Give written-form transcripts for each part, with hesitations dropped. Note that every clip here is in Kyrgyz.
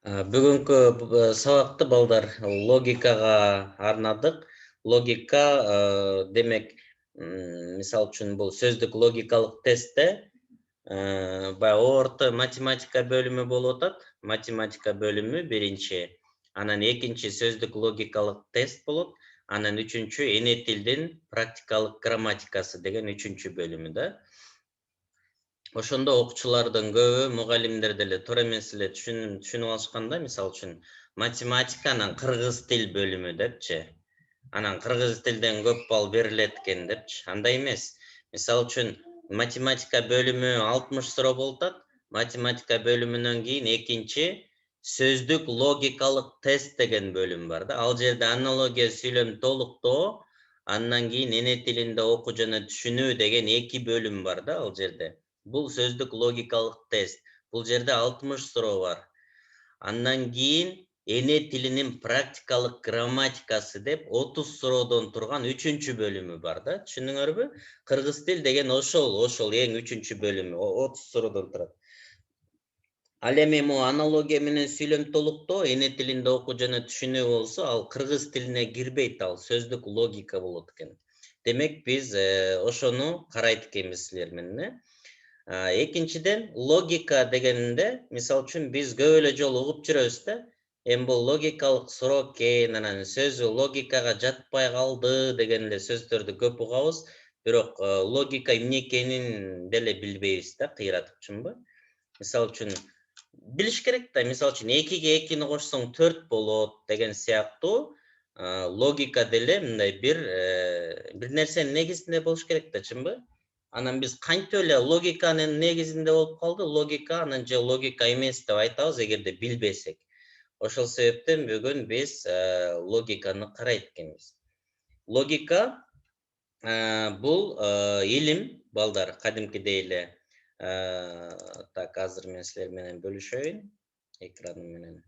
Бүгүнкү сабакты балдар логикага арнадык. Логика демек, мисал үчүн бул сөздүк логикалык тестте баягы орто математика бөлүмү болуп атат. Математика бөлүмү биринчи, анан экинчи сөздүк логикалык тест болот. Анан үчүнчү эне тилдин практикалык грамматикасы деген үчүнчү бөлүмү да. Ошондо окуучулардын көбү, мугалимдер деле туура эмес эле түшүнүп алышкан да, мисалы үчүн математиканын кыргыз тил бөлүмү депчи. Анан кыргыз тилден көп балл берилет экен депчи. Андай эмес. Мисалы үчүн математика бөлүмү 60 суроо болуп атат. Математика бөлүмүнөн кийин экинчи сөздүк логикалык тест деген бөлүм бар да. Ал жерде аналогия, сүйлөм толуктоо, андан кийин эне тилинде окуу жана түшүнүү деген эки бөлүм бар да ал жерде. Бул сөздүк логикалык тест. Бул жерде 60 суроо бар. Андан кийин эне тилинин практикалык грамматикасы деп 30 суроодон турган үчүнчү бөлүмү бар да. Түшүндүңөрбү? Кыргыз тил деген ошол эң үчүнчү бөлүмү, 30 суроодон турат. Ал эми аналогия менен сүйлөм толуктоо, эне тилинде окуу жана түшүнүү болсо, ал кыргыз тилине кирбейт, ал сөздүк логика болот экен. Демек, биз ошону карайт экенбиз силер менен. Экинчиден, логика дегенде, мисал үчүн биз көп эле жолу угуп жүрөбүз да. Эми бул логикалык суроо экен, анан сөзү логикага жатпай калды деген эле сөздөрдү көп угабыз. Бирок логика эмне экенин деле билбейбиз да, кыйратып, чынбы? Мисал үчүн билиш керек да, мисал үчүн 2-ге 2-ни кошсоң 4 болот деген сыяктуу. Логика деле мындай бир нерсенин негизинде болуш керек да, чынбы? Анан биз кантип эле логиканын негизинде болуп калды, логика анан же логика эмес деп айтабыз эгерде билбесек. Ошол себептен бүгүн биз логиканы карайт экенбиз. Логика бул илим, балдар, кадимкидей эле. Так, азыр мен силер менен бөлүшөйүн экраным менен.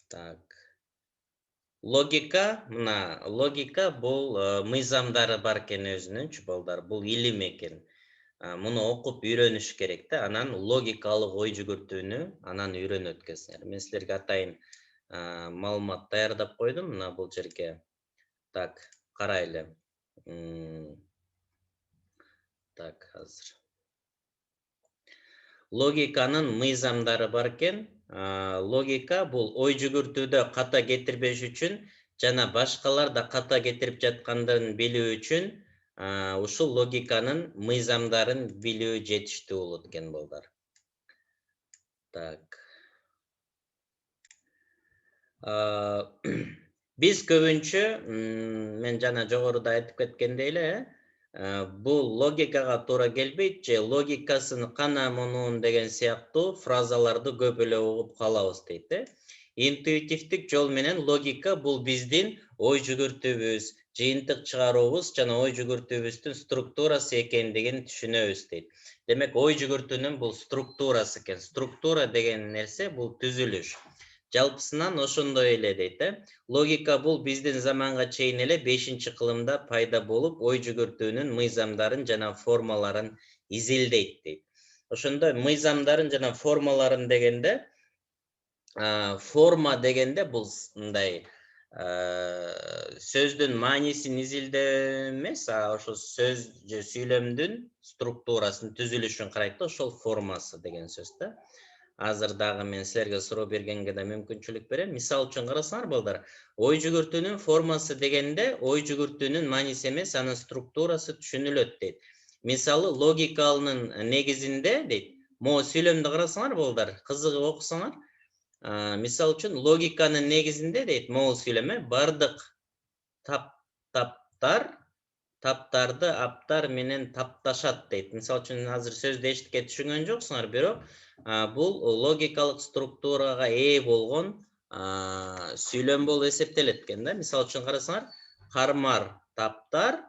Так. Логика, мына логика бул мыйзамдары бар экен өзүнүнчү, балдар. Бул илим экен. Муну окуп үйрөнүш керек да, анан логикалык ой жүгүртүүнү анан үйрөнөт экенсиңер. Мен силерге атайын маалымат даярдап койдум мына бул жерге. Так, карайлы. Так, азыр. Логиканын мыйзамдары бар экен. Логика бул ой жүгүртүүдө ката кетирбеш үчүн жана башкалар да ката кетирип жаткандарын билүү үчүн ушул логиканын мыйзамдарын билүү жетиштүү болот экен, балдар. Так. Биз көбүнчө, мен жана жогоруда айтып кеткендей эле, бул логикага туура келбейт же логикасын кана мунун деген сыяктуу фразаларды көп эле угуп калабыз дейт. Интуитивдик жол менен логика бул биздин ой жүгүртүүбүз, жыйынтык чыгаруубуз жана ой жүгүртүүбүздүн структурасы экендигин түшүнөбүз дейт. Демек, ой жүгүртүүнүн бул структурасы экен. Структура деген нерсе бул түзүлүш. Жалпысынан ошондой эле дейт. Логика бул биздин заманга чейин эле 5-кылымда пайда болуп, ой жүгүртүүнүн мыйзамдарын жана формаларын изилдейт дейт. Ошондо мыйзамдарын жана формаларын дегенде, форма дегенде бул мындай сөздүн маанисин изилдөө эмес, ошо сөз же сүйлөмдүн структурасын, түзүлүшүн карайт да, ошол формасы деген сөз да. Азыр дагы мен силерге суроо бергенге да мүмкүнчүлүк берем. Мисал үчүн карасаңар, балдар, ой жүгүртүүнүн формасы дегенде ой жүгүртүүнүн мааниси эмес, анын структурасы түшүнүлөт дейт. Мисалы, логикалынын негизинде дейт. Могу сүйлөмдү карасаңар, балдар, кызыгып окусаңар. Мисал үчүн логиканын негизинде дейт, могу сүйлөм, бардык таптарды аптар менен тапташат дейт. Мисал үчүн азыр сөздү эчтеке түшүнгөн жоксуңар, бирок бул логикалык структурага ээ болгон сүйлөм болуп эсептелет экен да. Мисал үчүн карасаңар, кармар таптар,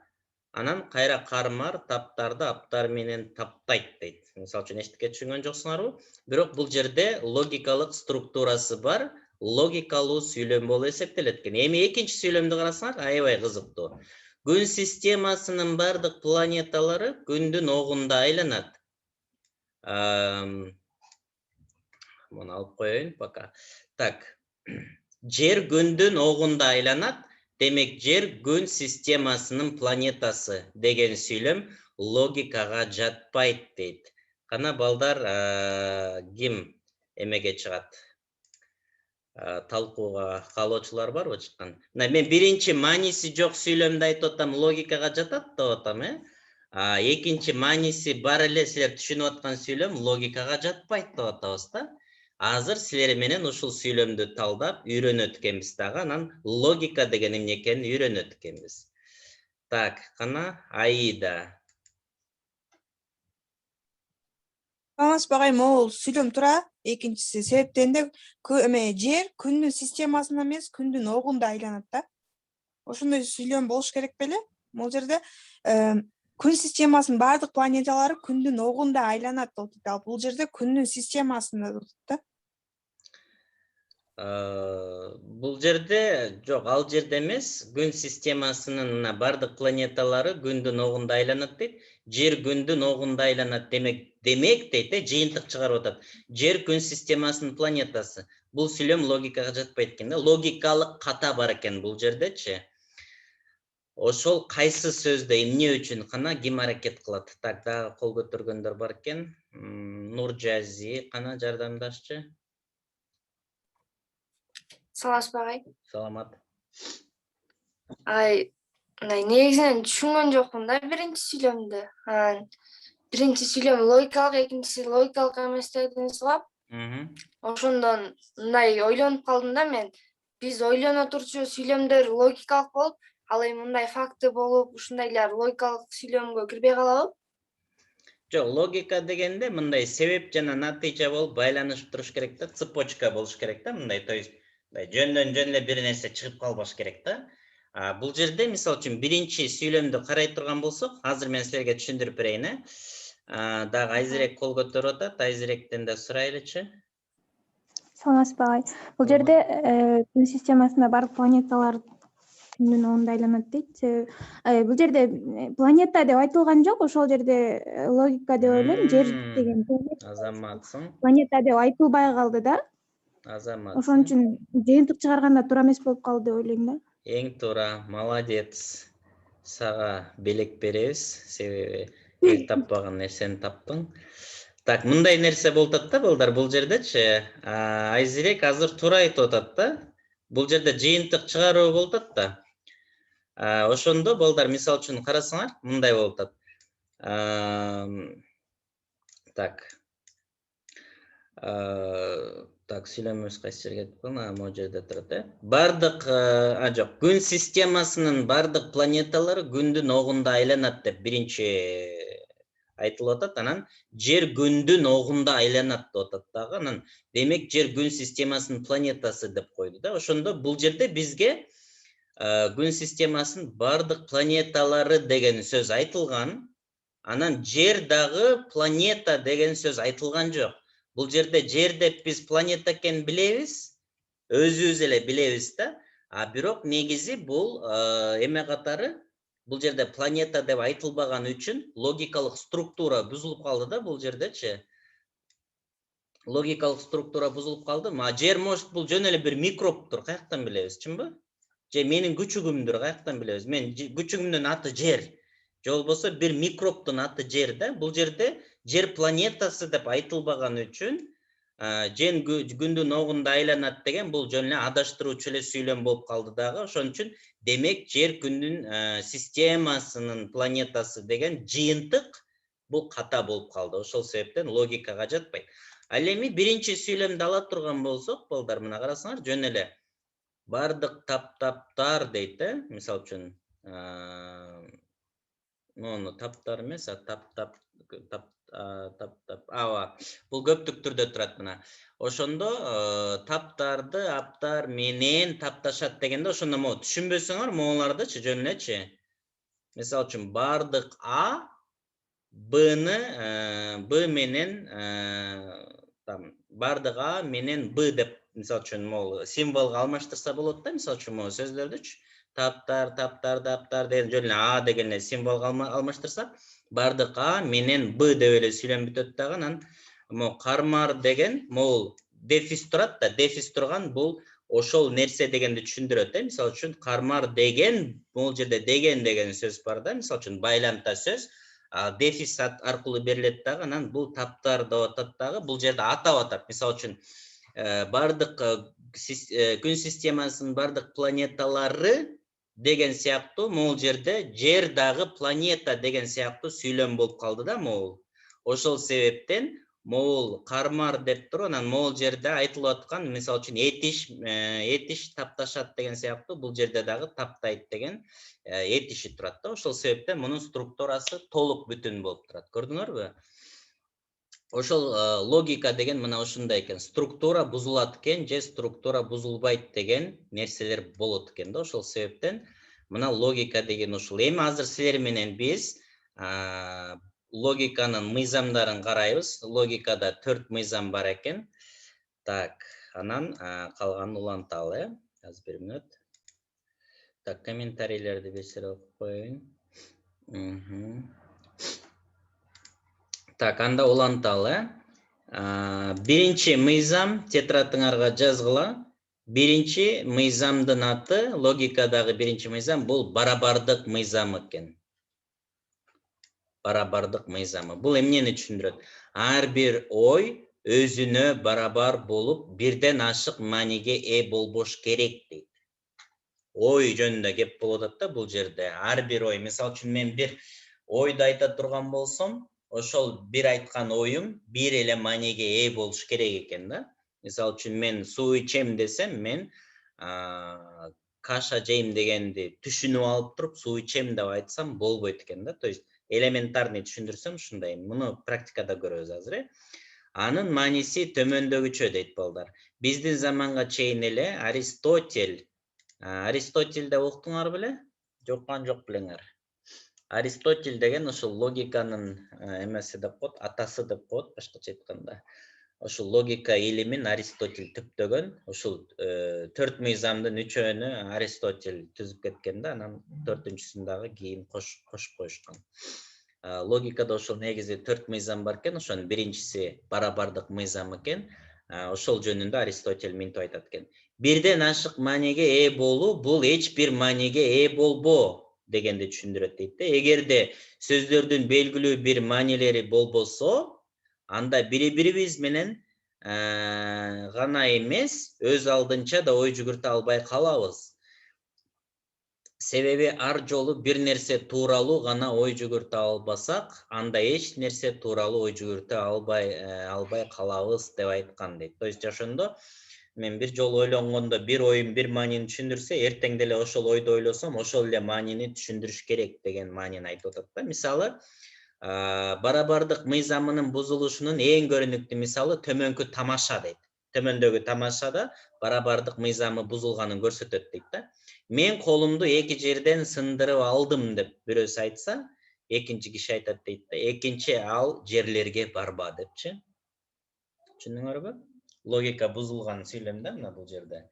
анан кайра кармар таптарды аптар менен таптайт дейт. Мисал үчүн эчтеке түшүнгөн жоксуңарбы? Бирок бул жерде логикалык структурасы бар, логикалуу сүйлөм болуп эсептелет экен. Эми экинчи сүйлөмдү карасаңар, аябай кызыктуу. Күн системасынын бардык планеталары күндүн огунда айланат. bunu alıp koyayım пока. Так. Жер күндүн огунда айланат. Демек, жер күн системасынын планетасы деген сүйлөм логикага жатпайт дейт. Кана балдар ким эмеге чыгат? Талкууга каалоочулар барбы чыккан? Мен биринчи мааниси жок сүйлөмдү айтып атам, логикага жатат деп атам, экинчи мааниси бар эле силер түшүнүп аткан сүйлөм логикага жатпайт деп атабыз да. Азыр силер менен ушул сүйлөмдү талдап үйрөнөт экенбиз дагы, анан логика деген эмне экенин үйрөнөт экенбиз. Так, кана Аида. Саламатсыз багайым, ол сүйлөм туура. Экинчиси себептен де жер күндүн системасында эмес, күндүн огунда айланат да. Ошондой сүйлөм болуш керек беле? Бул жерде күн системасынын бардык планеталары күндүн огунда айланат деп атат. Ал бул жерде күндүн системасында деп атат да. Бул жерде жок, ал жерде эмес, күн системасынын бардык планеталары күндүн огунда айланат дейт. Жер күндүн огунда айланат демек дейт, жыйынтык чыгарып атат. Жер күн системасынын планетасы. Бул сүйлөм логикага жатпайт экен да. Логикалык ката бар экен бул жердечи. Ошол кайсы сөздө эмне үчүн кана ким аракет кылат? Так, дагы кол көтөргөндөр бар экен. Нуржази кана жардамдашчы. Саламатсыз багай. Саламат. Негизинен түшүнгөн жокмун да биринчи сүйлөмдү. Биринчи сүйлөм логикалык, экинчиси логикалык эмес дедиңиз го. Ошондон мындай ойлонуп калдым да мен. Биз ойлоно турчу сүйлөмдөр логикалык болуп, ал эми мындай факты болуп, ушундайлар логикалык сүйлөмгө кирбей калабы? Жок, логика дегенде мындай себеп жана натыйжа болуп байланышып туруш керек да, цепочка болуш керек да, мындай, то есть жөндөн жөн эле бир нерсе чыгып калбаш керек да. Бул жерде мисалы үчүн биринчи сүйлөмдү карай турган болсок, азыр мен силерге түшүндүрүп берейин, Дагы Айзирек кол көтөрүп атат, Айзиректен да сурайлычы. Саламатсыз багай. Бул жерде күн системасында бардык планеталар күндүн огунда айланат дейт. Бул жерде планета деп айтылган жок, ошол жерде логика деп ойлойм. Жер деген Азаматсың. планета деп айтылбай калды да. Азаматсың. Ошон үчүн жыйынтык чыгарганда туура эмес болуп калды деп ойлойм да. Эң туура, молодец. Сага белек беребиз, себеби эл таппаган нерсени таптың. Так, мындай нерсе болуп атат да, балдар, бул жердечи. Айзирек азыр туура айтып атат да. Бул жерде жыйынтык чыгаруу болуп атат да. Ошондо балдар, мисалы үчүн карасаңар, мындай болуп атат. Так. Так, сүйлөмөбүз кайсы жерге кетип калган? Могу жерде турат, Бардык, жок, күн системасынын бардык планеталары күндүн огунда айланат деп биринчи айтылып атат. Анан жер күндүн огунда айланат деп атат дагы. Анан демек жер күн системасынын планетасы деп койду да. Ошондо бул жерде бизге күн системасынын бардык планеталары деген сөз айтылган. Анан жер дагы планета деген сөз айтылган жок. Бул жерде жер деп биз планета экенин билебиз, өзүбүз эле билебиз да. Бирок негизи бул эме катары, бул жерде планета деп айтылбаган үчүн логикалык структура бузулуп калды да бул жердечи. Логикалык структура бузулуп калды. Жер может бул жөн эле бир микробтур, каяктан билебиз, чынбы? Же менин күчүгүмдүр, каяктан билебиз? Мен күчүгүмдүн аты жер. Же болбосо бир микробтун аты жер да. Бул жерде жер планетасы деп айтылбаган үчүн жер күндүн огунда айланат деген бул жөн эле адаштыруучу эле сүйлөм болуп калды дагы. Ошон үчүн демек жер күндүн системасынын планетасы деген жыйынтык бул ката болуп калды. Ошол себептен логикага жатпайт. Ал эми биринчи сүйлөмдү ала турган болсок, балдар, мына карасаңар, жөн эле бардык таптар дейт, мисалы үчүн, мону таптар эмес, ооба, бул көптүк түрдө турат мына. Ошондо таптарды аптар менен тапташат дегенде, ошондо могу түшүнбөсөңөр, могулардычы жөн элечи. Мисалы үчүн бардык А Б менен бардык А менен Б деп, мисалы үчүн, могу символго алмаштырса болот да, мисалы үчүн, могу сөздөрдүчү. Таптар, таптар деген жөн эле А деген эле символго алмаштырсак, бардык А менен Б деп эле сүйлөм бүтөт дагы. Анан могу кармар деген, могу дефис турат да, дефис турган бул ошол нерсе дегенди түшүндүрөт. Мисалы үчүн кармар деген, бул жерде деген сөз бар да, мисалы үчүн байламта сөз. Дефис аркылуу берилет дагы, анан бул таптар деп атат дагы, бул жерде атап атат. Мисалы үчүн бардык күн системасынын бардык планеталары деген сыяктуу, могул жерде жер дагы планета деген сыяктуу сүйлөм болуп калды да могул. Ошол себептен могул кармар деп туруп, анан могул жерде айтылып аткан, мисалы үчүн этиш тапташат деген сыяктуу, бул жерде дагы таптайт деген этиши турат да. Ошол себептен мунун структурасы толук бүтүн болуп турат. Көрдүңөрбү? Ошол логика деген мына ушундай экен. Структура бузулат экен же структура бузулбайт деген нерселер болот экен да. Ошол себептен мына логика деген ушул. Эми азыр силер менен биз логиканын мыйзамдарын карайбыз. Логикада 4 мыйзам бар экен. Так, анан калганын уланталы. Азыр бир мүнөт. Так, комментарийлерди бесер окуп коеюн. Так, анда уланталы. Биринчи мыйзам, тетрадыңарга жазгыла. Биринчи мыйзамдын аты, логикадагы биринчи мыйзам бул барабардык мыйзамы экен. Барабардык мыйзамы. Бул эмнени түшүндүрөт? Ар бир ой өзүнө барабар болуп, бирден ашык мааниге ээ болбош керек дейт. Ой жөнүндө кеп болуп атат да бул жерде. Ар бир ой, мисалы үчүн мен бир ойду айта турган болсом, ошол бир айткан оюм бир эле мааниге ээ болуш керек экен да. Мисалы үчүн мен суу ичем десем, мен каша жейм дегенди түшүнүп алып туруп суу ичем деп айтсам болбойт экен да. То есть элементарный түшүндүрсөм ушундай. Муну практикада көрөбүз азыр. Анын мааниси төмөндөгүчө дейт балдар. Биздин заманга чейин эле Аристотельди уктуңар беле? Жоккан жок белеңер. Аристотель деген ошол логиканын эмеси деп коет, атасы деп коет башкача айтканда. Ошол логика илимин Аристотель түптөгөн. Ошол 4 мыйзамдын 3-өөнү Аристотель түзүп кеткен да, анан 4-үнчүсүн дагы кийин кошуп коюшкан. Логикада ошол негизи 4 мыйзам бар экен. Ошонун биринчиси барабардык мыйзам экен. Ошол жөнүндө Аристотель минтип айтат экен. Бирден ашык мааниге ээ болуу бул эч бир мааниге ээ болбоо дегенди түшүндүрөт дейт да. Эгерде сөздөрдүн белгилүү бир маанилери болбосо, анда бири-бирибиз менен гана эмес, өз алдынча да ой жүгүртө албай калабыз. Себеби ар жолу бир нерсе тууралуу гана ой жүгүртө албасак, анда эч нерсе тууралуу ой жүгүртө албай калабыз деп айткан дейт. То есть ошондо мен бир жолу ойлонгондо бир оюм бир маанини түшүндүрсө, эртең деле ошол ойду ойлосом, ошол эле маанини түшүндүрүш керек деген маанини айтып атат да. Мисалы, барабардык мыйзамынын бузулушунун эң көрүнүктүү мисалы төмөнкү тамаша дейт. Төмөндөгү тамашада барабардык мыйзамы бузулганын көрсөтөт дейт да. Мен колумду эки жерден сындырып алдым деп бирөөсү айтса, экинчи киши айтат дейт да, экинчи ал жерлерге барба депчи. Түшүндүңөрбү? Логика бузулган сүйлөм да мына бул жерде.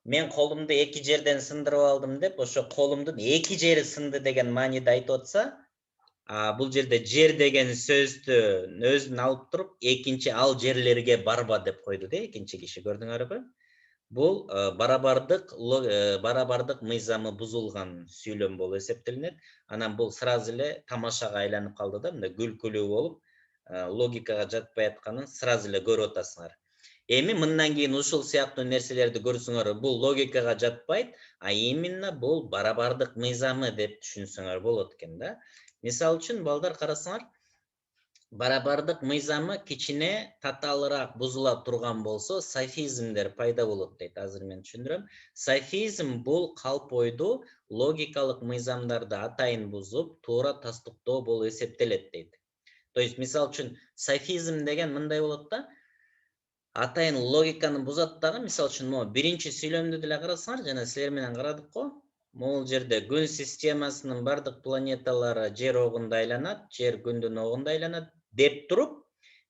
Мен колумду эки жерден сындырып алдым деп, ошо колумдун эки жери сынды деген мааниде айтып атса, бул жерде жер деген сөздү өзүн алып туруп, экинчи ал жерлерге барба деп койду да экинчи киши. Көрдүңөрбү? Бул барабардык мыйзамы бузулган сүйлөм болуп эсептелинет. Анан бул сразу эле тамашага айланып калды да, мындай күлкүлүү болуп, логикага жатпай атканын сразу эле көрүп атасыңар. Эми мындан кийин ушул сыяктуу нерселерди көрсөңөр, бул логикага жатпайт, а именно бул барабардык мыйзамы деп түшүнсөңөр болот экен да. Мисалы үчүн балдар карасаңар, барабардык мыйзамы кичине татаалыраак бузула турган болсо, софизмдер пайда болот дейт. Азыр мен түшүндүрөм. Софизм бул калп ойду логикалык мыйзамдарды атайын бузуп, туура тастыктоо болуп эсептелет дейт. То есть мисалы үчүн софизм деген мындай болот да, атайын логиканы бузат дагы, мисалы үчүн могу биринчи сүйлөмдү деле карасаңар, жана силер менен карадык го. Могул жерде күн системасынын бардык планеталары жер огунда айланат, жер күндүн огунда айланат деп туруп,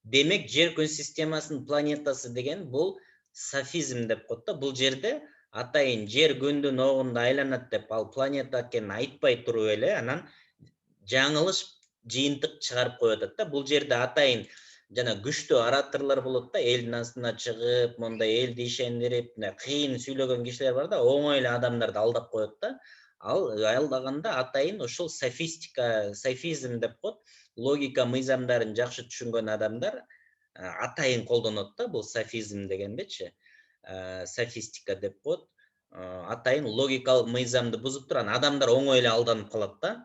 демек жер күн системасынын планетасы деген бул софизм деп коет да. Бул жерде атайын жер күндүн огунда айланат деп ал планета экенин айтпай туруп эле, анан жаңылыш жыйынтык чыгарып коюп атат да. Бул жерде атайын жана күчтүү ораторлор болот да, элдин астына чыгып, мондай элди ишендирип, кыйын сүйлөгөн кишилер бар да, оңой эле адамдарды алдап коет да. Ал алдаганда атайын ошол софизм деп коет. Логика мыйзамдарын жакшы түшүнгөн адамдар атайын колдонот да, бул софизм дегендечи. Софистика деп коет. Атайын логикалык мыйзамды бузуп турган адамдар оңой эле алданып калат да.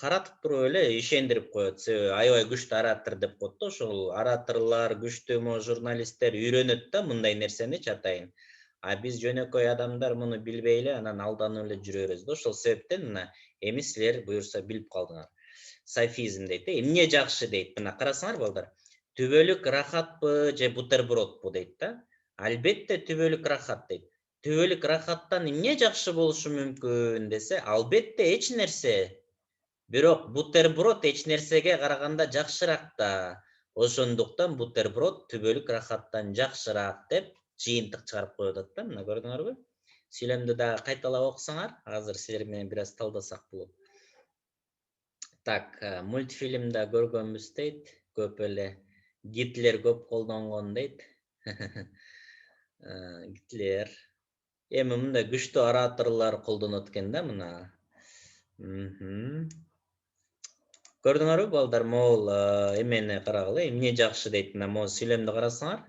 Каратып туруп эле ишендирип коет. Себеби аябай күчтүү оратор деп коет да. Ошол ораторлор, күчтүү журналисттер үйрөнөт да мындай нерсеничи атайын. А биз жөнөкөй адамдар муну билбей эле анан алданып эле жүрөбүз да. Ошол себептен мына эми силер буюрса билип калдыңар. Софизм дейт. Эмне жакшы дейт? Мына карасаңар балдар. Түбөлүк рахатпы же бутербродпу дейт да. Албетте түбөлүк рахат дейт. Түбөлүк рахаттан эмне жакшы болушу мүмкүн десе, албетте эч нерсе. Бирок бутерброд эч нерсеге караганда жакшыраак да. Ошондуктан бутерброд түбөлүк рахаттан жакшыраак деп жыйынтык чыгарып коюп атат да. Мына көрдүңөрбү? Сүйлөмдү дагы кайталап окусаңар, азыр силер менен бир аз талдасак болот. Так, мультфильмда көргөнбүз дейт, көп эле Гитлер көп колдонгон дейт. Гитлер. Эми мындай күчтүү ораторлор колдонот экен да мына. Көрдүңөрбү балдар, могул эмени карагыла, эмне жакшы дейт мына могул сүйлөмдү карасаңар.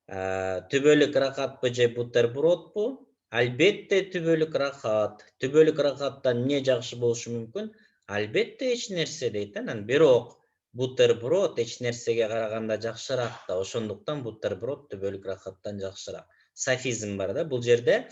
Түбөлүк рахатпы же бутербродпу? Албетте түбөлүк рахат. Түбөлүк рахаттан эмне жакшы болушу мүмкүн? Албетте эч нерсе дейт. Анан бирок бутерброд эч нерсеге караганда жакшыраак да. Ошондуктан бутерброд түбөлүк рахаттан жакшыраак. Софизм бар да бул жерде.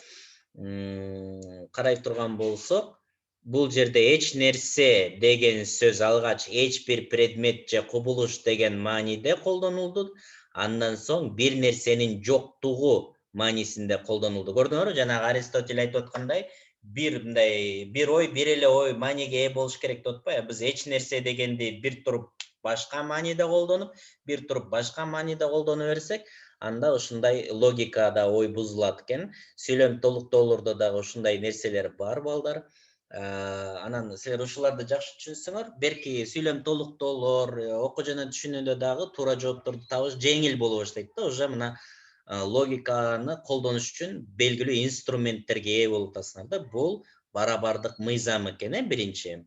Карай турган болсок, бул жерде эч нерсе деген сөз алгач эч бир предмет же кубулуш деген мааниде колдонулду. Андан соң бир нерсенин жоктугу маанисинде колдонулду. Көрдүңөрбү? Жанагы Аристотель айтып аткандай, бир ой, бир эле ой мааниге ээ болуш керек деп атпайбы? Биз эч нерсе дегенди бир туруп башка мааниде колдонуп, бир туруп башка мааниде колдоно берсек, анда ушундай логикада ой бузулат экен. Сүйлөм толуктоолордо дагы ушундай нерселер бар балдар. Анан силер ушуларды жакшы түшүнсөңөр, берки сүйлөм толуктоолор, окуу жана түшүнүүдө дагы туура жоопторду табыш жеңил боло баштайт да. Уже мына логиканы колдонуш үчүн белгилүү инструменттерге ээ болуп атасыңар да. Бул барабардык мыйзам экен, биринчи.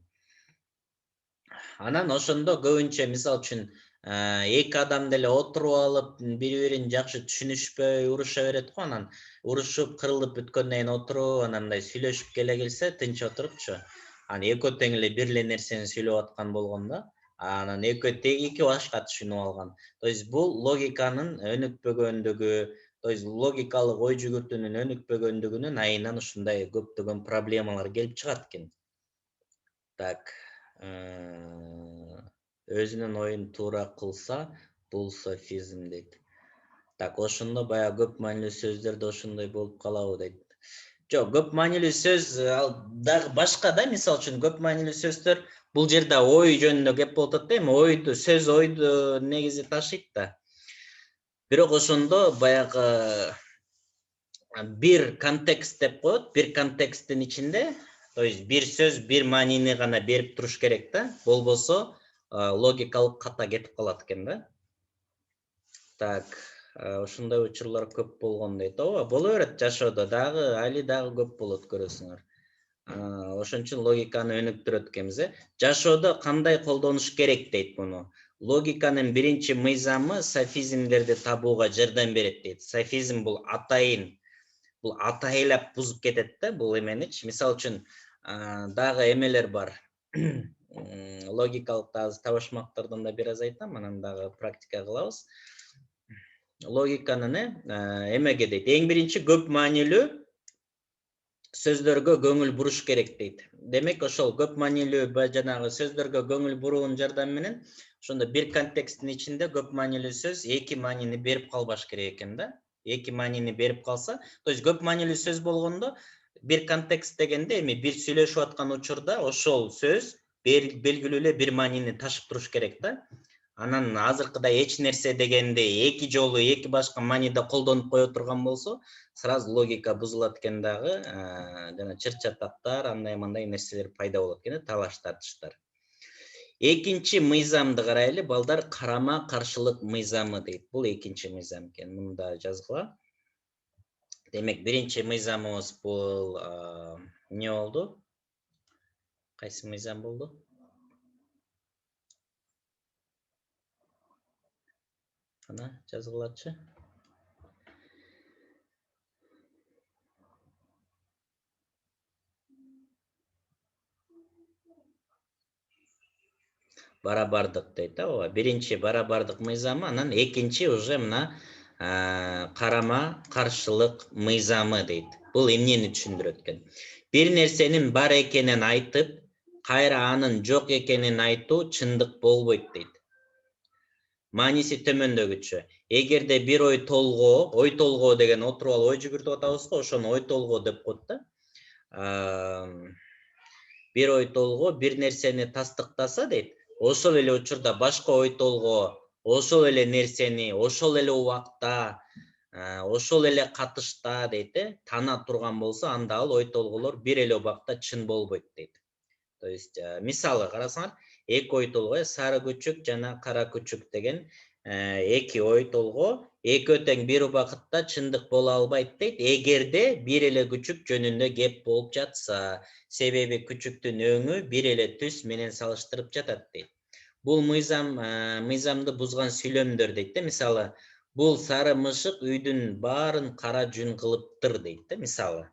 Анан ошондо көбүнчө мисал үчүн эки адам деле отуруп алып, бири-бирин жакшы түшүнүшпөй уруша берет го. Анан урушуп, кырылып бүткөндөн кийин отуруп, анандай сүйлөшүп келсе, тынч отурупчу. Анан экөө тең эле бир эле нерсени сүйлөп аткан болгондо, анан эки башка түшүнүп алган. То есть бул логиканын өнүкпөгөндүгү, то есть логикалык ой жүгүртүүнүн өнүкпөгөндүгүнүн айынан ушундай көптөгөн проблемалар келип чыгат экен. Так, өзүнүн оюн туура кылса, бул софизм дейт. Так, ошондо баягы көп маанилүү сөздөрдө ошондой болуп калабы дейт. Жок, көп маанилүү сөз ал дагы башка да, мисал үчүн көп маанилүү сөздөр бул жерде ой жөнүндө кеп болуп атат да, эми ойду, сөз ойду негизи ташыйт да. Бирок ошондо баягы бир контекст деп коет, бир контексттин ичинде, то есть бир сөз бир маанини гана берип туруш керек да, болбосо логикалык ката кетип калат экен да. Так, ушундай учурлар көп болгон дейт. Ооба, боло берет жашоодо дагы, али дагы көп болот көрөсүңөр. Ошон үчүн логиканы өнүктүрөт экенбиз, Жашоодо кандай колдонуш керек дейт муну. Логиканын биринчи мыйзамы софизмдерди табууга жардам берет дейт. Софизм бул атайлап бузуп кетет да, бул эменичи. Мисал үчүн дагы эмелер бар. Логикалык табышмактардан да бир аз айтам, анан дагы практика кылабыз. Логиканын эмеге дейт. Эң биринчи көп маанилүү сөздөргө көңүл буруш керек дейт. Демек, ошол көп маанилүү жанагы сөздөргө көңүл буруунун жардамы менен ошондо бир контексттин ичинде көп маанилүү сөз эки маанини берип калбаш керек экен да. Эки маанини берип калса, то есть көп маанилүү сөз болгондо бир контекст дегенде эми бир сүйлөшүп аткан учурда ошол сөз белгилүү эле бир маанини ташып туруш керек да. Анан азыркыдай эч нерсе дегенде эки жолу эки башка мааниде колдонуп кое турган болсо, сразу логика бузулат экен дагы, жана чыр-чатактар, андай-мындай нерселер пайда болот экен, талаш тартыштар. Экинчи мыйзамды карайлы, балдар, карама каршылык мыйзамы дейт. Бул экинчи мыйзам экен. Муну да жазгыла. Демек, биринчи мыйзамыбыз бул эмне болду? Кайсы мыйзам болду? Ана жазгылачы. Барабардык дейт да, ооба. Биринчи барабардык мыйзамы, анан экинчи уже мына карама каршылык мыйзамы дейт. Бул эмнени түшүндүрөт экен? Бир нерсенин бар экенин айтып, кайра анын жок экенин айтуу чындык болбойт дейт. Мааниси төмөндөгүчө. Эгерде бир ой толгоо деген отуруп алып ой жүгүртүп атабыз го, ошону ой толгоо деп коет да. Бир ой толгоо бир нерсени тастыктаса дейт, ошол эле учурда башка ой толгоо ошол эле нерсени ошол эле убакта, ошол эле катышта дейт, тана турган болсо, анда ал ой толголор бир эле убакта чын болбойт дейт. То есть, мисалы карасаңар, эки ой толгоо, сары күчүк жана кара күчүк деген эки ой толгоо экөө тең бир убакытта чындык боло албайт дейт, эгерде бир эле күчүк жөнүндө кеп болуп жатса, себеби күчүктүн өңү бир эле түс менен салыштырып жатат дейт. Бул мыйзамды бузган сүйлөмдөр дейт да, мисалы, бул сары мышык үйдүн баарын кара жүн кылыптыр дейт да, мисалы.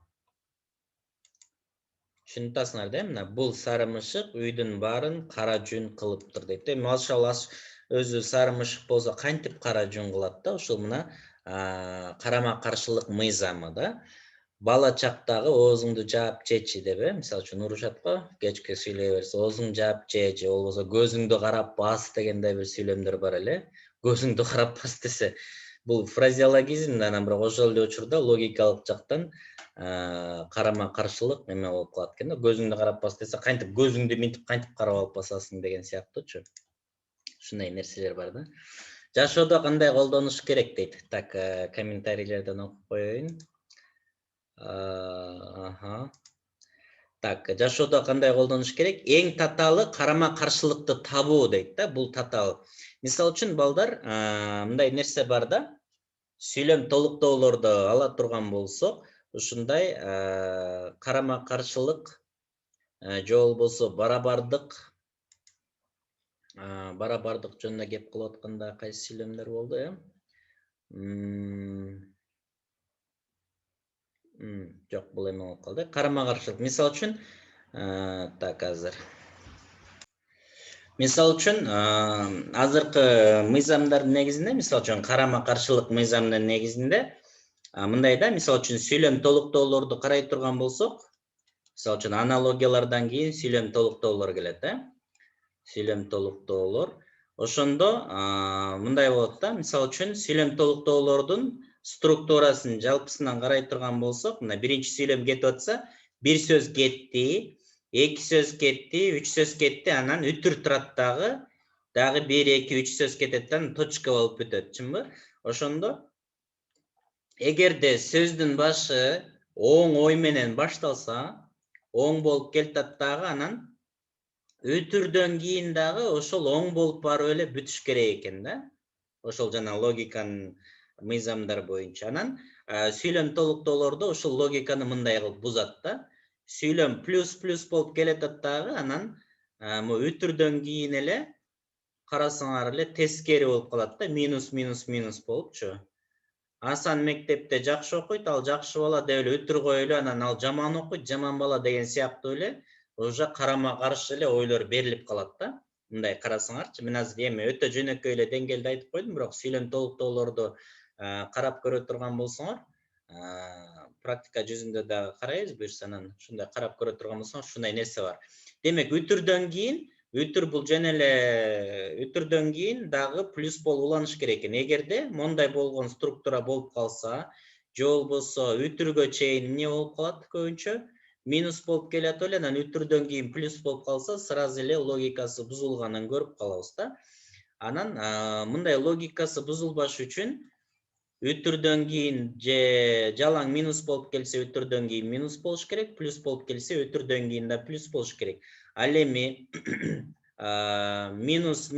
Түшүнүп атасыңар да, мына бул сары мышык үйдүн баарын кара жүн кылыптыр дейт. Ошол өзү сары мышык болсо кантип кара жүн кылат да, ушул мына карама каршылык мыйзамы да. Бала чактагы оозуңду жаап жечи деп, мисалы үчүн урушат го, кечке сүйлөй берсе, оозуңду жаап же, болбосо көзүңдү карап бас дегендей бир сүйлөмдөр бар эле. Көзүңдү карап бас десе, бул фразеологизм, анан бирок ошол эле учурда логикалык жактан карама каршылык эме болуп калат экен да. Көзүңдү карап бас десе, кантип көзүңдү минтип кантип карап алып басасың деген сыяктуучу. Ушундай нерселер бар да. Жашоодо кандай колдонуш керек дейт. Так, комментарийлерден окуп коеюн. Так, жашоодо кандай колдонуш керек? Эң татаалы карама каршылыкты табуу дейт да, бул татаал. Мисалы үчүн балдар, мындай нерсе бар да. Сүйлөм толуктоолорду ала турган болсок, ушундай карама каршылык же болбосо барабардык жөнүндө кеп кылып атканда кайсы сүйлөмдөр болду, жок, бул эме болуп калды. Карама каршылык. Мисалы үчүн, так, азыр. Мисалы үчүн, азыркы мыйзамдардын негизинде, мисалы үчүн карама каршылык мыйзамдын негизинде мындай да, мисалы үчүн сүйлөм толуктоолорду карай турган болсок, мисалы үчүн аналогиялардан кийин сүйлөм толуктоолор келет, Сүйлөм толуктоолор. Ошондо мындай болот да, мисалы үчүн сүйлөм толуктоолордун структурасын жалпысынан карай турган болсок, мына биринчи сүйлөм кетип атса, бир сөз кетти, эки сөз кетти, үч сөз кетти, анан үтүр турат дагы 1-2-3 сөз кетет да, точка болуп бүтөт, чынбы? Ошондо эгерде сөздүн башы оң ой менен башталса, оң болуп келатат дагы, анан өтүрдөн кийин дагы ошол оң болуп барып эле бүтүш керек экен да. Ошол жана логиканын мыйзамдар боюнча. Анан сүйлөм толуктоолордо ошол логиканы мындай кылып бузат да. Сүйлөм плюс болуп келатат дагы, анан өтүрдөн кийин эле карасаңар эле тескери болуп калат да, минус болупчу. Асан мектепте жакшы окуйт, ал жакшы бала деп эле өтүр коелу, анан ал жаман окуйт, жаман бала деген сыяктуу эле уже карама каршы эле ойлор берилип калат да. Мындай карасаңарчы, мен азыр эми өтө жөнөкөй эле деңгээлде айтып койдум, бирок сүйлөм толуктоолорду карап көрө турган болсоңор, практика жүзүндө дагы карайбыз буюрса, анан ушундай карап көрө турган болсоңор, ушундай нерсе бар. Демек, өтүрдөн кийин, бул жөн эле өтүрдөн кийин дагы плюс болуп уланыш керек экен. Эгерде мондай болгон структура болуп калса, же болбосо өтүргө чейин эмне болуп калат көбүнчө? Минус болуп келет эле, анан өтүрдөн кийин плюс болуп калса, сразу эле логикасы бузулганын көрүп калабыз да. Анан мындай логикасы бузулбаш үчүн өтүрдөн кийин же жалаң минус болуп келсе, өтүрдөн кийин минус болуш керек, плюс болуп келсе, өтүрдөн кийин да плюс болуш керек. Ал эми минус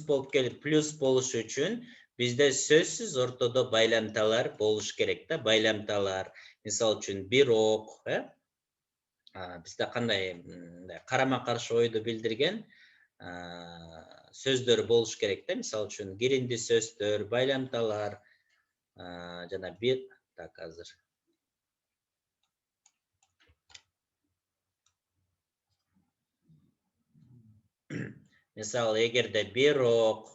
болуп келип плюс болушу үчүн бизде сөзсүз ортодо байламталар болуш керек да, байламталар. Мисал үчүн бирок, бизде кандай карама-каршы ойду билдирген сөздөр болуш керек да. Мисал үчүн киринди сөздөр, байламталар, жана бир, так азыр. Мисалы, эгерде бирок,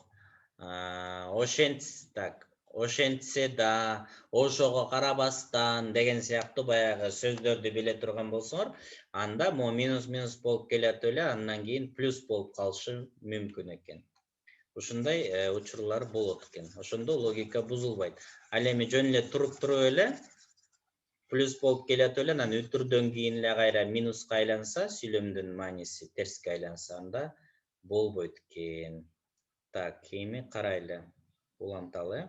ошентсе да, ошого карабастан деген сыяктуу баягы сөздөрдү биле турган болсоңор, анда могу минус болуп келет эле, андан кийин плюс болуп калышы мүмкүн экен. Ушундай учурлар болот экен. Ошондо логика бузулбайт. Ал эми жөн эле туруп эле плюс болуп келет эле, анан өтүрдөн кийин эле кайра минуска айланса, сүйлөмдүн мааниси терске айланса, анда болбойт экен. Так, эми карайлы. Уланталы.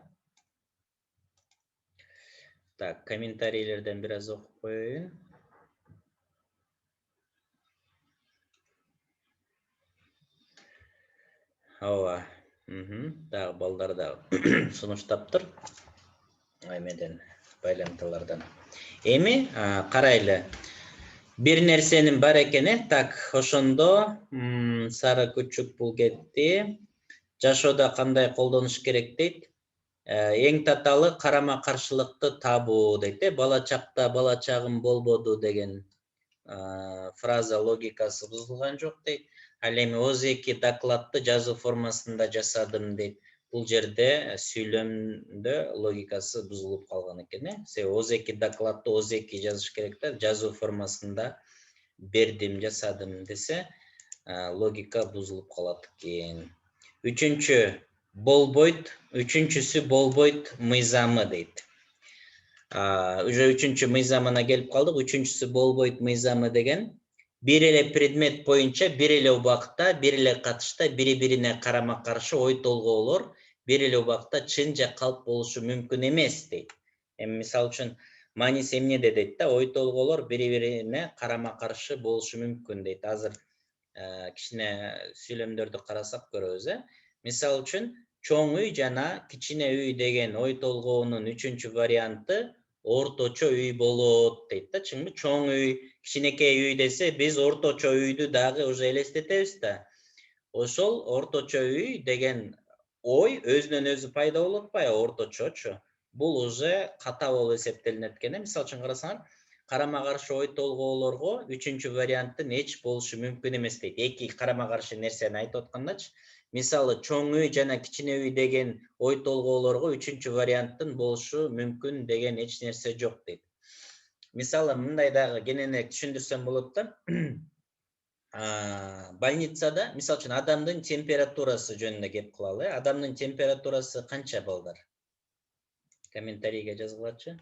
Так, комментарийлерден бираз окуп коеюн. Ооба. Дагы балдар да сунуштаптыр. Эмеден, байламталардан. Эми карайлы. Бир нерсенин бар экени, так, ошондо сары күчүк бул кетти. Жашоодо кандай колдонуш керек дейт? Эң таталы карама-каршылыкты табуу дейт. Бала чакта бала чагым болбоду деген фраза логикасы бузулган жок дейт. Ал эми озеки докладты жазуу формасында жасадым дейт. Бул жерде сүйлөмдө логикасы бузулуп калган экен. Озеки докладты озеки жазыш керек да, жазуу формасында бердим, жасадым десе, логика бузулуп калат экен. Үчүнчүсү болбойт мыйзамы дейт. Уже үчүнчү мыйзамына келип калдык. Үчүнчүсү болбойт мыйзамы деген бир эле предмет боюнча бир эле убакта, бир эле катышта бири-бирине карама-каршы ой толгоолор бир эле убакта чын же калп болушу мүмкүн эмес дейт. Эми мисалы үчүн мааниси эмнеде дейт да, ой толгоолор бири-бирине карама-каршы болушу мүмкүн дейт. Азыр кичине сүйлөмдөрдү карасак көрөбүз. Мисалы үчүн чоң үй жана кичине үй деген ой толгоонун үчүнчү варианты орточо үй болот дейт да, чыңбы? Чоң үй, кичинекей үй десе, биз орточо үйдү дагы уже элестетебиз да. Ошол орточо үй деген ой өзүнөн өзү пайда болуп атпайбы, орточочу. Бул уже ката болуп эсептелинет экен. Мисалы үчүн карасаңар, карама-каршы ой толгоолорго үчүнчү варианттын эч болушу мүмкүн эмес дейт. Эки карама-каршы нерсени айтып аткандачы. Мисалы, чоң үй жана кичине үй деген ой толгоолорго үчүнчү варианттын болушу мүмкүн деген эч нерсе жок дейт. Мисалы, мындай дагы кененирээк түшүндүрсөм болот да. Больницада, мисалы үчүн, адамдын температурасы жөнүндө кеп кылалы. Адамдын температурасы канча балдар? Комментарийге жазгылачы.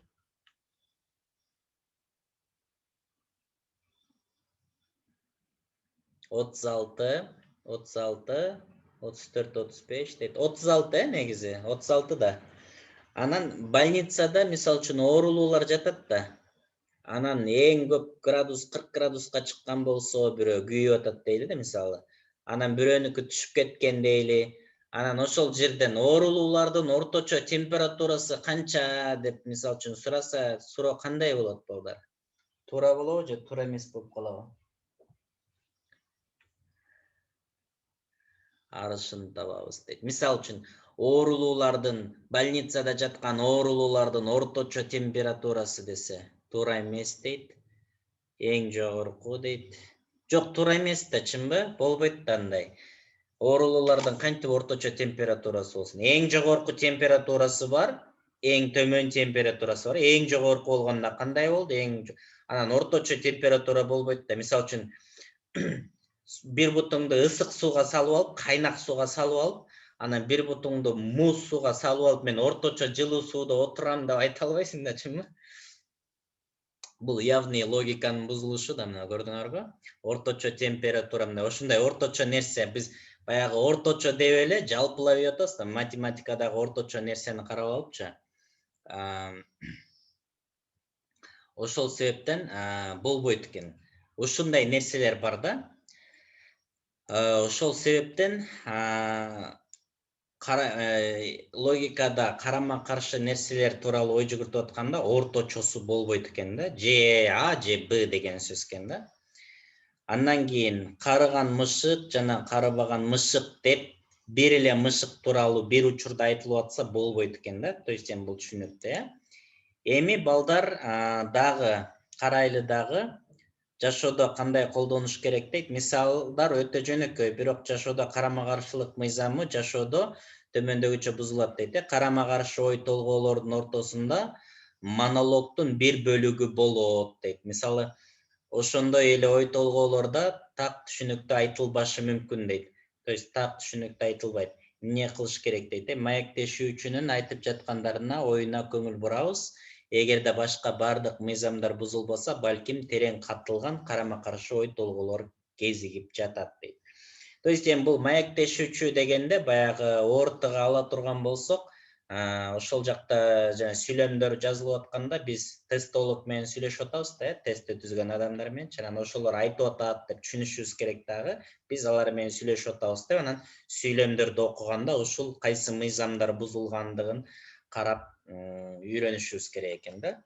36, 34, 35 дейт. 36 негизи, 36 да. Анан больницада мисалы үчүн оорулуулар жатат да. Анан эң көп градус 40 градуска чыккан болсо, бирөө күйүп атат дейли да мисалы. Анан бирөөнүкү түшүп кеткен дейли. Анан ошол жерден оорулуулардын орточо температурасы канча деп мисалы үчүн сураса, суроо кандай болот балдар? Туура болобу же туура эмес болуп калабы? Арышын табабыз дейт. Мисалы үчүн, оорулуулардын, больницада жаткан оорулуулардын орточо температурасы десе, туура эмес дейт. Эң жогорку дейт. Жок, туура эмес да, чынбы? Болбойт да андай. Оорулуулардын кантип орточо температурасы болсун? Эң жогорку температурасы бар, эң төмөн температурасы бар. Эң жогорку болгондо кандай болду? Анан орточо температура болбойт да. Мисалы үчүн, бир бутуңду ысык сууга салып алып, кайнак сууга салып алып, анан бир бутуңду муз сууга салып алып, мен орточо жылуу сууда отурам деп айта албайсың да, чынбы? Бул явный логиканын бузулушу да, мына көрдүңөрбү? Орточо температура, мына ушундай орточо нерсе, биз баягы орточо деп эле жалпылап үйүп атабыз да, математикадагы орточо нерсени карап алыпчы. Ошол себептен болбойт экен. Ушундай нерселер бар да. Ошол себептен логикада карама каршы нерселер тууралуу ой жүгүртүп атканда орточосу болбойт экен да. Же А, же Б деген сөз экен да. Андан кийин карыган мышык жана карыбаган мышык деп бир эле мышык тууралуу бир учурда айтылып атса болбойт экен да. То есть эми бул түшүнүктүү, Эми балдар дагы карайлы дагы жашоодо кандай колдонуш керек дейт. Мисалдар өтө жөнөкөй, бирок жашоодо карама каршылык мыйзамы жашоодо төмөндөгүчө бузулат дейт. Карама каршы ой толгоолордун ортосунда монологдун бир бөлүгү болот дейт. Мисалы, ошондой эле ой толгоолордо так түшүнүктүү айтылбашы мүмкүн дейт. То есть так түшүнүктүү айтылбайт. Эмне кылыш керек дейт. Маектешүүчүнүн айтып жаткандарына, оюна көңүл бурабыз. Эгерде башка бардык мыйзамдар бузулбаса, балким терең катылган карама каршы ой толгоолор кезигип жатат дейт. То есть эми бул маектешүүчү дегенде баягы ортого ала турган болсок, ошол жакта жана сүйлөмдөр жазылып атканда биз тестолог менен сүйлөшүп атабыз да, тест өткүзгөн адамдар менен. Анан ошолор айтып атат деп түшүнүшүбүз керек дагы. Биз алар менен сүйлөшүп атабыз деп, анан сүйлөмдөрдү окуганда ушул кайсы мыйзамдар бузулгандыгын карап үйрөнүшүбүз керек экен да.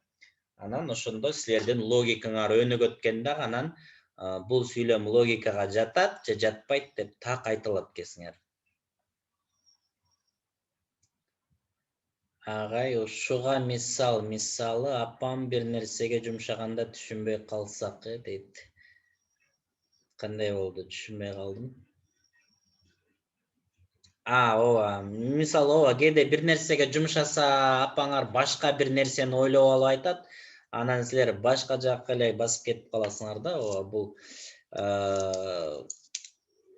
Анан ошондо силердин логикаңар өнүгөт экен дагы, анан бул сүйлөм логикага жатат же жатпайт деп так айта алат экенсиңер. Агай, ушуга мисалы апам бир нерсеге жумшаганда түшүнбөй калсак дейт. Кандай болду? Түшүнбөй калдым. Ооба. Мисалы, ооба, кээде бир нерсеге жумшаса, апаңар башка бир нерсени ойлоп алып айтат. Анан силер башка жакка эле басып кетип каласыңар да. Ооба, бул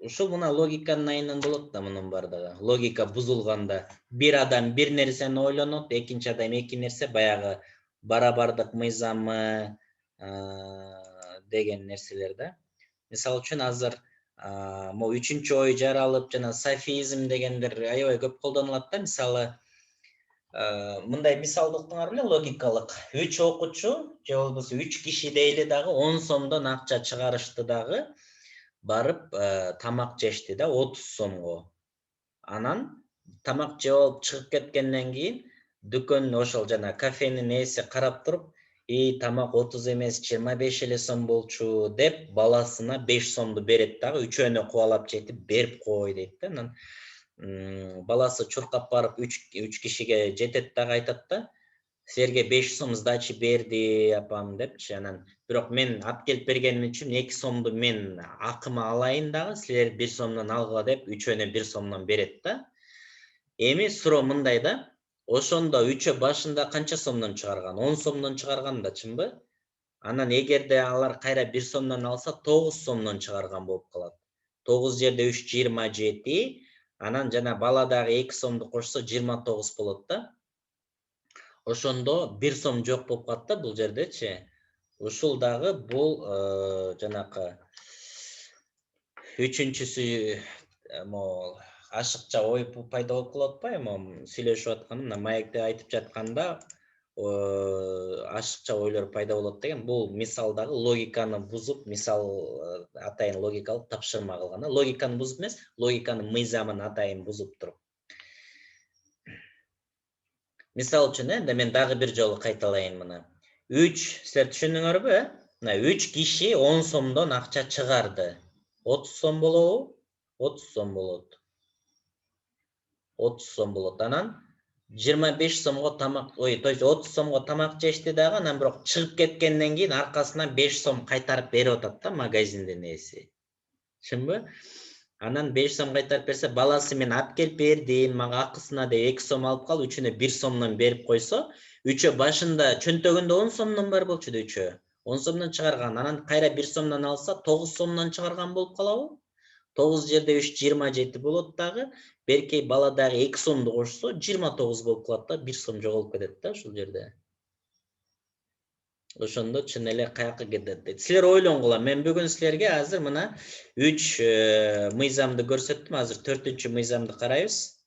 ушул мына логиканын айынан болот да мунун бардыгы. Логика бузулганда бир адам бир нерсени ойлонот, экинчи адам эки нерсе, баягы барабардык мыйзамы деген нерселер да. Мисалы үчүн азыр могу үчүнчү ой жаралып жана софизм дегендер аябай көп колдонулат да. Мисалы, мындай мисалды уктуңар беле, логикалык. 3 окуучу же болбосо 3 киши дейли дагы 10 сомдон акча чыгарышты дагы барып тамак жешти да 30 сомго. Анан тамак жеп алып чыгып кеткенден кийин дүкөн ошол жана кафенин ээси карап туруп, тамак 30 эмес 25 эле сом болчу деп баласына 5 сомду берет дагы, үчөөнү кубалап жетип берип кой дейт да. Анан баласы чуркап барып 3 кишиге жетет дагы айтат да, силерге 5 сом сдача берди апам депчи. Анан бирок мен алып келип бергеним үчүн 2 сомду мен акыма алайын дагы, силер 1 сомдон алгыла деп үчөөнө 1 сомдон берет да. Эми суроо мындай да, ошондо үчөө башында канча сомдон чыгарган? 10 сомдон чыгарган да, чынбы? Анан эгерде алар кайра 1 сомдон алса, 9 сомдон чыгарган болуп калат. 9 жерде 3 27, анан жана бала дагы 2 сомду кошсо 29 болот да. Ошондо 1 сом жок болуп калат да бул жердечи. Ушул дагы бул жанакы үчүнчүсү могу ашыкча ой пайда болуп калат атпайбы? Эми сүйлөшүп атканда, мына маекте айтып жатканда ашыкча ойлор пайда болот деген. Бул мисал дагы логиканы бузуп, мисал атайын логикалык тапшырма кылган. Логиканы бузуп эмес, логиканын мыйзамын атайын бузуп туруп. Мисал үчүн, мен дагы бир жолу кайталайын мына. 3, силер түшүндүңөрбү? Мына 3 киши 10 сомдон акча чыгарды. 30 сом болобу? 30 сом болот. 30 сом болот. Анан 25 сомго тамак, то есть 30 сомго тамак жешти дагы, анан бирок чыгып кеткенден кийин аркасынан 5 сом кайтарып берип атат да магазиндин ээси. Чынбы? Анан 5 сом кайтарып берсе, баласы мен алып келип бердим, мага акысына деп 2 сом алып калып, үчүнө 1 сомдон берип койсо, үчөө башында чөнтөгүндө 10 сомдон бар болчу да үчөө. 10 сомдон чыгарган, анан кайра 1 сомдон алса, 9 сомдон чыгарган болуп калабы? 9 жерде 3 27 болот дагы. Беркей бала дагы 2 сомду кошсо 29 болуп калат да, 1 сом жоголуп кетет да ушул жерде. Ошондо чын эле каяка кетет дейт. Силер ойлонгула, мен бүгүн силерге азыр мына 3 мыйзамды көрсөттүм, азыр 4-мыйзамды карайбыз.